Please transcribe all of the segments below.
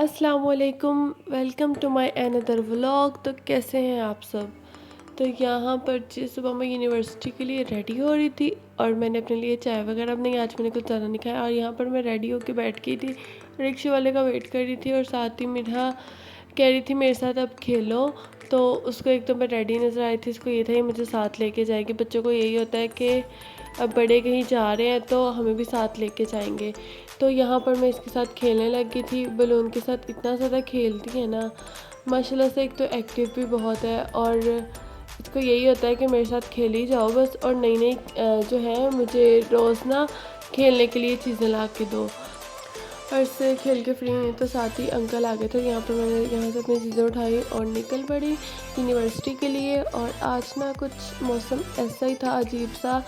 अस्सलाम वालेकुम, welcome to my another vlog. तो कैसे हैं आप सब। तो यहाँ पर जी सुबह मैं यूनिवर्सिटी के लिए रेडी हो रही थी और मैंने अपने लिए चाय वगैरह बनाई। आज मैंने कुछ ज़्यादा नहीं खाया और यहाँ पर मैं रेडी होकर बैठ गई थी, रिक्शे वाले का वेट कर रही थी और साथ ही मेरा कह रही थी मेरे साथ अब खेलो। तो उसको एक तो मैं रेडी नज़र आई थी, उसको ये था ये मुझे साथ लेके जाएगी। बच्चों को यही होता है कि अब बड़े कहीं जा रहे हैं तो हमें भी साथ लेके जाएंगे। तो यहाँ पर मैं इसके साथ खेलने लग गई थी, बलून के साथ इतना ज़्यादा खेलती है ना माशाल्लाह से। एक तो एक्टिव भी बहुत है और इसको यही होता है कि मेरे साथ खेल ही जाओ बस, और नई नई जो है मुझे रोज़ ना खेलने के लिए चीज़ें ला के दो। और इससे खेल के फ्री हुई तो साथ ही अंकल आ गए थे। यहाँ पर मैंने यहाँ से अपनी चीज़ें उठाई और निकल पड़ी यूनिवर्सिटी के लिए। और आज ना कुछ मौसम ऐसा ही था अजीब सा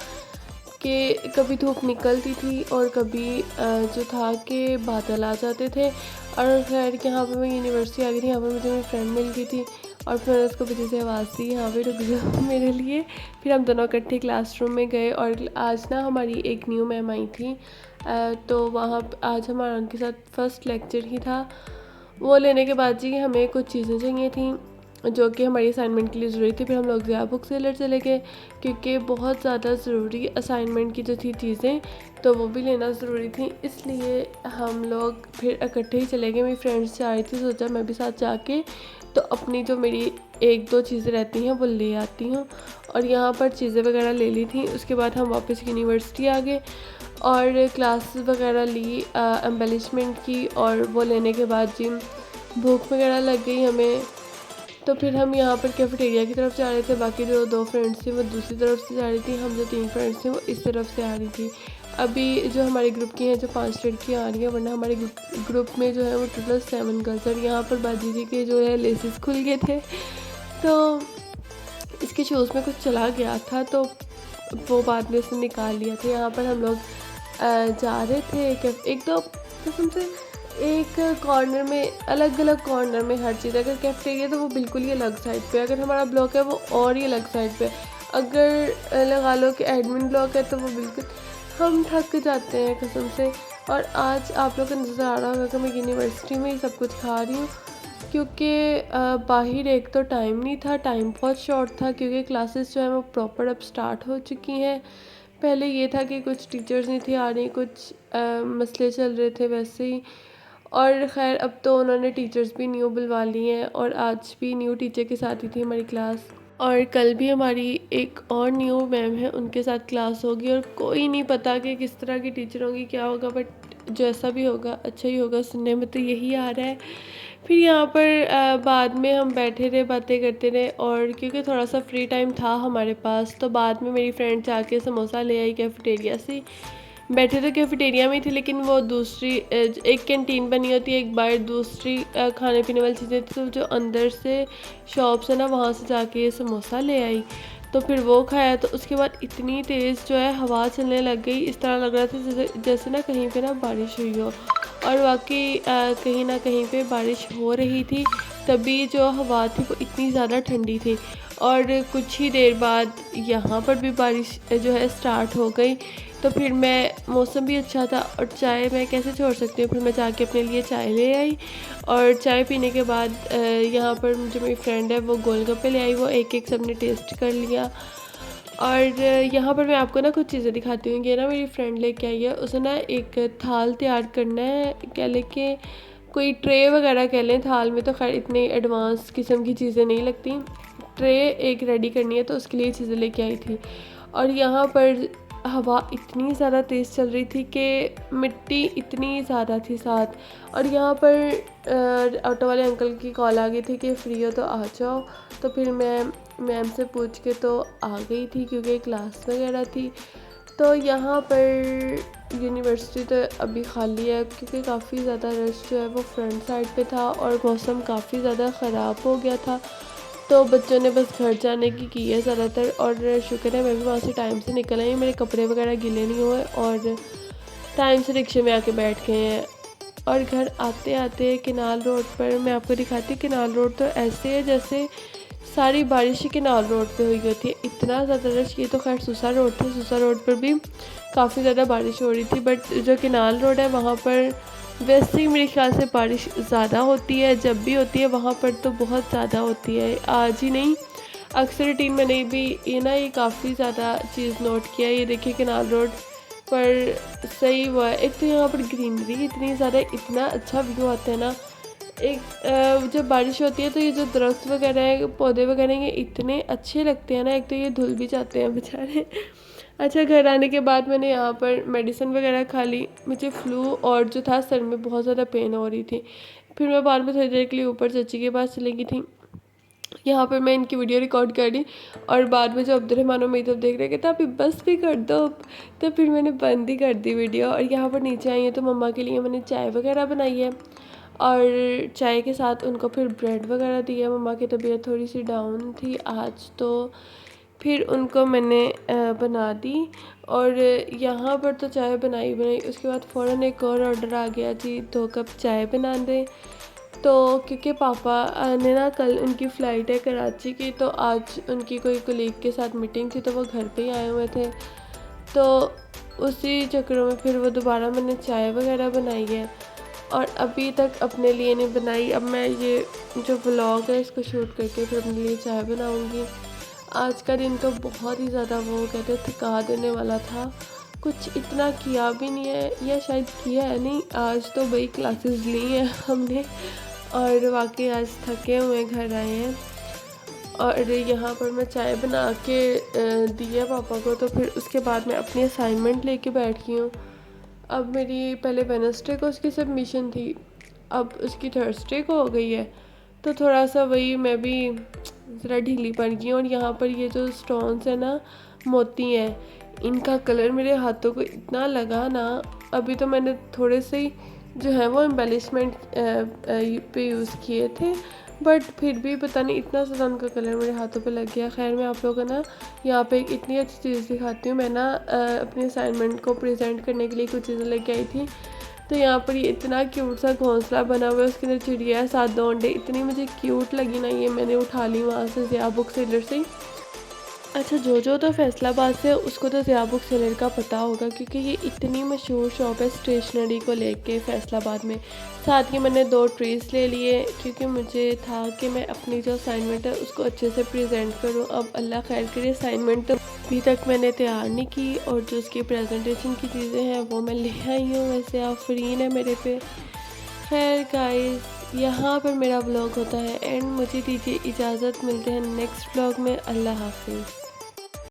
कि कभी धूप निकलती थी और कभी जो था कि बादल आ जाते थे। और खैर यहाँ पर मैं यूनिवर्सिटी आ गई थी, यहाँ पर मुझे मेरी फ्रेंड मिल गई थी और फिर मैंने उसको पीछे से आवाज़ दी यहाँ पे रुक जाओ मेरे लिए। फिर हम दोनों इकट्ठे क्लासरूम में गए और आज ना हमारी एक न्यू मैम आई थी। तो वहाँ आज हमारा उनके साथ फर्स्ट लेक्चर ही था। वो लेने के बाद जी हमें कुछ चीज़ें चाहिए थी जो कि हमारी असाइनमेंट के लिए ज़रूरी थी। फिर हम लोग ज़िया बुक सेलर चले गए क्योंकि बहुत ज़्यादा ज़रूरी असाइनमेंट की जो थी चीज़ें तो वो भी लेना ज़रूरी थी, इसलिए हम लोग फिर इकट्ठे ही चले गए। मेरी फ्रेंड्स जा रही थी, सोचा मैं भी साथ जाके तो अपनी जो मेरी एक दो चीज़ें रहती हैं वो ले आती हूँ। और यहाँ पर चीज़ें वगैरह ले ली थी। उसके बाद हम वापस यूनिवर्सिटी आ गए और क्लासेस वगैरह ली एम्बेलिशमेंट की। और वो लेने के बाद जी भूख वगैरह लग गई हमें, तो फिर हम यहाँ पर कैफेटेरिया की तरफ जा रहे थे। बाकी जो दो फ्रेंड्स थी वो दूसरी तरफ से जा रही थी, हम जो तीन फ्रेंड्स थे वो इस तरफ से आ रही थी। अभी जो हमारे ग्रुप की हैं जो 5 लड़कियाँ आ रही हैं, वरना हमारे ग्रुप में जो है वो टोटल 7 गर्ल्स। और यहाँ पर बाजी जी के जो है लेसेस खुल गए थे तो इसके शूज़ में कुछ चला गया था तो वो बाद में उसने निकाल लिया था। यहाँ पर हम लोग जा रहे थे एक तो कसम से एक कॉर्नर में अलग अलग कॉर्नर में हर चीज़। अगर कैफेटेरिया तो वो बिल्कुल ही अलग साइड पे, अगर हमारा ब्लॉक है वो और ही अलग साइड पे, अगर लगा लो कि एडमिन ब्लॉक है तो वो बिल्कुल। हम थक जाते हैं कसम से। और आज आप लोग को नज़र आ रहा होगा कि मैं यूनिवर्सिटी में ही सब कुछ खा रही हूँ क्योंकि बाहर एक तो टाइम नहीं था, टाइम बहुत शॉर्ट था क्योंकि क्लासेस जो है वो प्रॉपर अब स्टार्ट हो चुकी हैं। पहले ये था कि कुछ टीचर्स नहीं थी आ रही, कुछ मसले चल रहे थे वैसे ही। और ख़ैर अब तो उन्होंने टीचर्स भी न्यू बुलवा ली हैं और आज भी न्यू टीचर के साथ ही थी हमारी क्लास। और कल भी हमारी एक और न्यू मैम है, उनके साथ क्लास होगी। और कोई नहीं पता कि किस तरह की टीचर होगी, क्या होगा, बट जैसा भी होगा अच्छा ही होगा, सुनने में तो यही आ रहा है। फिर यहाँ पर बाद में हम बैठे रहे, बातें करते रहे। और क्योंकि थोड़ा सा फ्री टाइम था हमारे पास तो बाद में मेरी फ्रेंड जाके समोसा ले आई कैफेटेरिया से। बैठे तो कैफेटेरिया में ही थे लेकिन वो दूसरी एक कैंटीन बनी होती है, एक बाहर दूसरी खाने पीने वाली चीज़ें थी, तो जो अंदर से शॉप्स है ना वहाँ से जाके समोसा ले आई। तो फिर वो खाया तो उसके बाद इतनी तेज़ जो है हवा चलने लग गई, इस तरह लग रहा था जैसे ना कहीं पे ना बारिश हुई हो। और वाकई कहीं ना कहीं पे बारिश हो रही थी, तभी जो हवा थी वो इतनी ज़्यादा ठंडी थी। और कुछ ही देर बाद यहाँ पर भी बारिश जो है स्टार्ट हो गई। तो फिर मैं मौसम भी अच्छा था और चाय मैं कैसे छोड़ सकती हूँ, फिर मैं जाके अपने लिए चाय ले आई। और चाय पीने के बाद यहाँ पर जो मेरी फ्रेंड है वो गोलगप्पे ले आई, वो एक एक सबने टेस्ट कर लिया। और यहाँ पर मैं आपको ना कुछ चीज़ें दिखाती हूँ। ये ना मेरी फ्रेंड लेके आई है, उसे ना एक थाल तैयार करना है, क्या लेके कोई ट्रे वगैरह कह लें। थाल में तो खैर इतनी एडवांस किस्म की चीज़ें नहीं लगती, ट्रे एक रेडी करनी है तो उसके लिए चीज़ें लेके आई थी। और यहाँ पर हवा इतनी ज़्यादा तेज़ चल रही थी कि मिट्टी इतनी ज़्यादा थी साथ। और यहाँ पर ऑटो वाले अंकल की कॉल आ गई थी कि फ्री हो तो आ जाओ। तो फिर मैं मैम से पूछ के तो आ गई थी क्योंकि क्लास वगैरह थी। तो यहाँ पर यूनिवर्सिटी तो अभी खाली है क्योंकि काफ़ी ज़्यादा रश जो है वो फ्रंट साइड पे था और मौसम काफ़ी ज़्यादा ख़राब हो गया था। तो बच्चों ने बस घर जाने की है ज़्यादातर। और शुक्र है मैं भी वहाँ से टाइम से निकल आई, मेरे कपड़े वगैरह गीले नहीं हुए और टाइम से रिक्शे में आके बैठ गए हैं। और घर आते आते किनाल रोड पर मैं आपको दिखाती हूँ। किनाल रोड तो ऐसे है जैसे सारी बारिश ही किनाल रोड पे हुई होती है, इतना ज़्यादा रश। ये तो खैर सुसा रोड था, सुसा रोड पर भी काफ़ी ज़्यादा बारिश हो रही थी, बट जो किनाल रोड है वहाँ पर वैसे ही मेरे ख्याल से बारिश ज़्यादा होती है, जब भी होती है वहाँ पर तो बहुत ज़्यादा होती है, आज ही नहीं अक्सर रूटीन मैंने भी ये काफ़ी ज़्यादा चीज़ नोट किया है। ये देखिए कैनाल रोड पर सही हुआ है। एक तो यहाँ पर ग्रीनरी इतनी ज़्यादा, इतना अच्छा व्यू आता है ना। एक जब बारिश होती है तो ये जो दरख्त वगैरह है, पौधे वगैरह, ये इतने अच्छे लगते हैं ना। एक तो ये धुल भी जाते हैं बेचारे। अच्छा, घर आने के बाद मैंने यहाँ पर मेडिसिन वगैरह खा ली। मुझे फ्लू और जो था सर में बहुत ज़्यादा पेन हो रही थी। फिर मैं बाद में थोड़ी देर के लिए ऊपर चाची के पास चली गई थी। यहाँ पर मैं इनकी वीडियो रिकॉर्ड कर ली और बाद में जो अब्दुलरहमान मेरी तरफ देख रहे थे अभी बस भी कर दो, तो फिर मैंने बंद ही कर दी वीडियो। और यहाँ पर नीचे आई है तो मम्मा के लिए मैंने चाय वगैरह बनाई है और चाय के साथ उनको फिर ब्रेड वगैरह दिया। मम्मा की तबीयत थोड़ी सी डाउन थी आज, तो फिर उनको मैंने बना दी। और यहाँ पर तो चाय बनाई उसके बाद फ़ौरन एक और ऑर्डर आ गया जी, 2 कप चाय बना दें। तो क्योंकि पापा ने ना कल उनकी फ़्लाइट है कराची की, तो आज उनकी कोई कलीग के साथ मीटिंग थी तो वो घर पे ही आए हुए थे। तो उसी चक्करों में फिर वो दोबारा मैंने चाय वगैरह बनाई है और अभी तक अपने लिए नहीं बनाई। अब मैं ये जो व्लॉग है इसको शूट करके फिर अपने लिए चाय बनाऊंगी। आज का दिन तो बहुत ही ज़्यादा वो कहते थका देने वाला था, कुछ इतना किया भी नहीं है, या शायद किया है नहीं। आज तो भाई क्लासेस ली हैं हमने और वाकई आज थके हुए घर आए हैं। और यहाँ पर मैं चाय बना के दिया पापा को, तो फिर उसके बाद मैं अपनी असाइनमेंट लेके बैठ गई हूँ। अब मेरी पहले वेडनेसडे को उसकी सबमिशन थी, अब उसकी थर्सडे को हो गई है, तो थोड़ा सा वही मैं भी ज़रा ढीली पड़ गई हूँ। और यहाँ पर ये जो स्टोन्स है ना, मोती हैं, इनका कलर मेरे हाथों को इतना लगा ना। अभी तो मैंने थोड़े से ही जो है वो एम्बेलिशमेंट पे यूज़ किए थे, बट फिर भी पता नहीं इतना ज़्यादा उनका कलर मेरे हाथों पे लग गया। खैर मैं आप लोगों को ना यहाँ पे एक इतनी अच्छी चीज़ दिखाती हूँ। मैं ना अपने असाइनमेंट को प्रेजेंट करने के लिए कुछ चीज़ें लेके आई थी। तो यहाँ पर ये इतना क्यूट सा घोंसला बना हुआ है, उसके अंदर चिड़िया है, 7 दो अंडे, इतनी मुझे क्यूट लगी ना, ये मैंने उठा ली वहाँ से ज़िया बुक सेलर से। अच्छा, जो तो फैसलाबाद से उसको तो ज़िया बुक सेलर का पता होगा, क्योंकि ये इतनी मशहूर शॉप है स्टेशनरी को लेके फैसलाबाद में। साथ ही मैंने 2 ट्रीज़ ले लिए, क्योंकि मुझे था कि मैं अपनी जो असाइनमेंट है उसको अच्छे से प्रेजेंट करूं। अब अल्लाह खैर करे, असाइनमेंट तो अभी तक मैंने तैयार नहीं की और जो उसकी प्रेजेंटेशन की चीज़ें हैं वो मैं ले आई हूँ। वैसे आफरीन है मेरे पे। खैर गाइस, यहाँ पर मेरा ब्लॉग होता है एंड। मुझे दीजिए इजाज़त, मिलते हैं नेक्स्ट ब्लॉग में। अल्लाह हाफिज़।